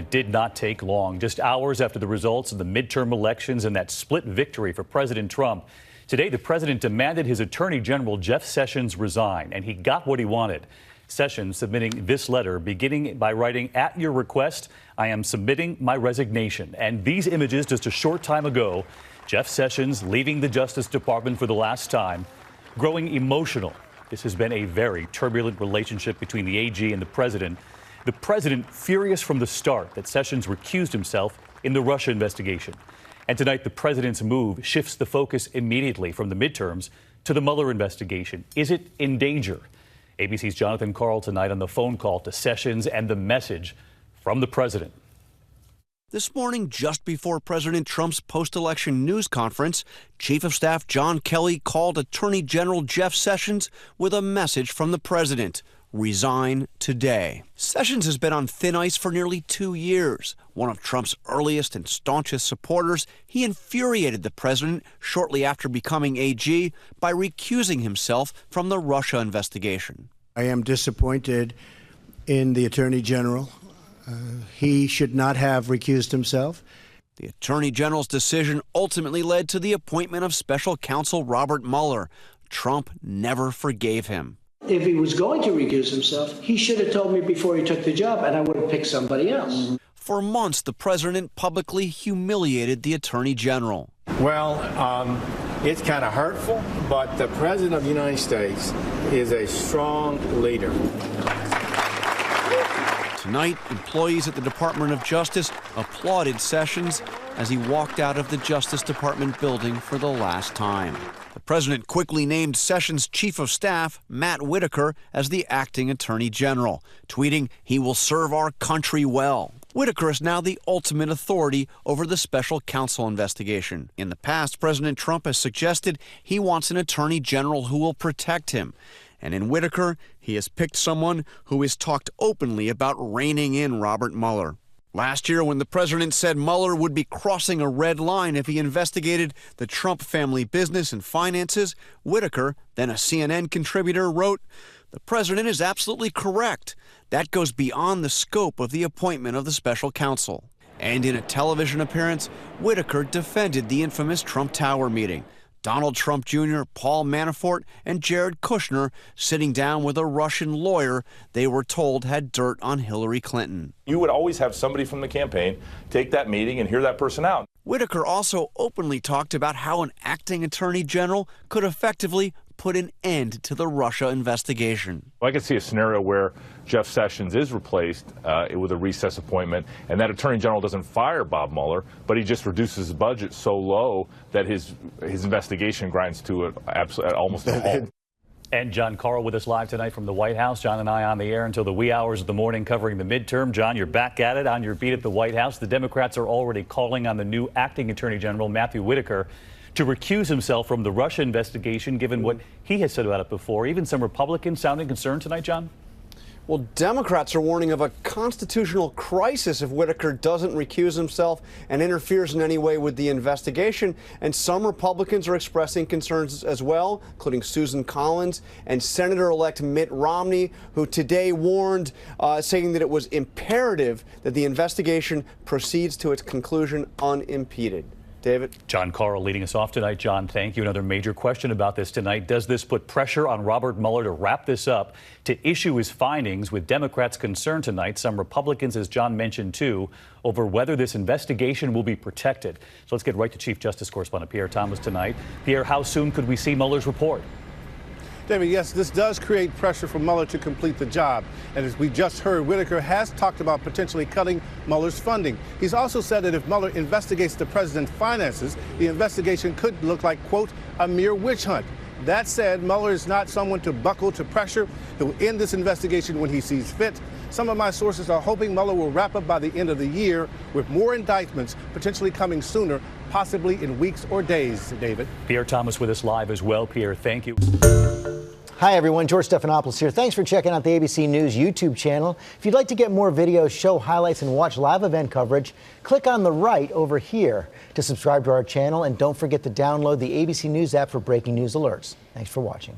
it did not take long. Just hours after the results of the midterm elections and that split victory for President Trump, today the president demanded his Attorney General Jeff Sessions resign, and he got what he wanted. Sessions submitting this letter, beginning by writing, "At your request, I am submitting my resignation." And these images just a short time ago, Jeff Sessions leaving the Justice Department for the last time, growing emotional. This has been a very turbulent relationship between the AG and the president. The president furious from the start that Sessions recused himself in the Russia investigation. And tonight, the president's move shifts the focus immediately from the midterms to the Mueller investigation. Is it in danger? ABC's Jonathan Karl tonight on the phone call to Sessions and the message from the president. This morning, just before President Trump's post-election news conference, Chief of Staff John Kelly called Attorney General Jeff Sessions with a message from the president: resign today. Sessions has been on thin ice for nearly 2 years. One of Trump's earliest and staunchest supporters, he infuriated the president shortly after becoming AG by recusing himself from the Russia investigation. I am disappointed in the Attorney General. He should not have recused himself. The Attorney General's decision ultimately led to the appointment of Special Counsel Robert Mueller. Trump never forgave him. If he was going to recuse himself, he should have told me before he took the job, and I would have picked somebody else. For months, the president publicly humiliated the Attorney General. Well, it's kind of hurtful, but the President of the United States is a strong leader. Tonight, employees at the Department of Justice applauded Sessions as he walked out of the Justice Department building for the last time. The president quickly named Sessions' chief of staff, Matt Whitaker, as the acting attorney general, tweeting, "He will serve our country well." Whitaker is now the ultimate authority over the special counsel investigation. In the past, President Trump has suggested he wants an attorney general who will protect him. And in Whitaker, he has picked someone who has talked openly about reining in Robert Mueller. Last year, when the president said Mueller would be crossing a red line if he investigated the Trump family business and finances, Whitaker, then a CNN contributor, wrote, "The president is absolutely correct. That goes beyond the scope of the appointment of the special counsel." And in a television appearance, Whitaker defended the infamous Trump Tower meeting. Donald Trump Jr., Paul Manafort, and Jared Kushner sitting down with a Russian lawyer they were told had dirt on Hillary Clinton. You would always have somebody from the campaign take that meeting and hear that person out. Whitaker also openly talked about how an acting attorney general could effectively put an end to the Russia investigation. I could see a scenario where Jeff Sessions is replaced with a recess appointment, and that attorney general doesn't fire Bob Mueller, but he just reduces his budget so low that his investigation grinds to almost a halt. And John Karl with us live tonight from the White House. John and I on the air until the wee hours of the morning covering the midterm. John, you're back at it on your beat at the White House. The Democrats are already calling on the new acting attorney general, Matthew Whitaker, to recuse himself from the Russia investigation, given what he has said about it before. Even some Republicans sounding concerned tonight, John? Well, Democrats are warning of a constitutional crisis if Whitaker doesn't recuse himself and interferes in any way with the investigation. And some Republicans are expressing concerns as well, including Susan Collins and Senator-elect Mitt Romney, who today warned, saying that it was imperative that the investigation proceeds to its conclusion unimpeded. David? John Karl leading us off tonight. John, thank you. Another major question about this tonight. Does this put pressure on Robert Mueller to wrap this up, to issue his findings, with Democrats concerned tonight, some Republicans, as John mentioned, too, over whether this investigation will be protected? So let's get right to Chief Justice Correspondent Pierre Thomas tonight. Pierre, how soon could we see Mueller's report? David, yes, this does create pressure for Mueller to complete the job. And as we just heard, Whitaker has talked about potentially cutting Mueller's funding. He's also said that if Mueller investigates the president's finances, the investigation could look like, quote, a mere witch hunt. That said, Mueller is not someone to buckle to pressure. He'll end this investigation when he sees fit. Some of my sources are hoping Mueller will wrap up by the end of the year, with more indictments potentially coming sooner, possibly in weeks or days, David. Pierre Thomas with us live as well. Pierre, thank you. Hi, everyone. George Stephanopoulos here. Thanks for checking out the ABC News YouTube channel. If you'd like to get more videos, show highlights, and watch live event coverage, click on the right over here to subscribe to our channel. And don't forget to download the ABC News app for breaking news alerts. Thanks for watching.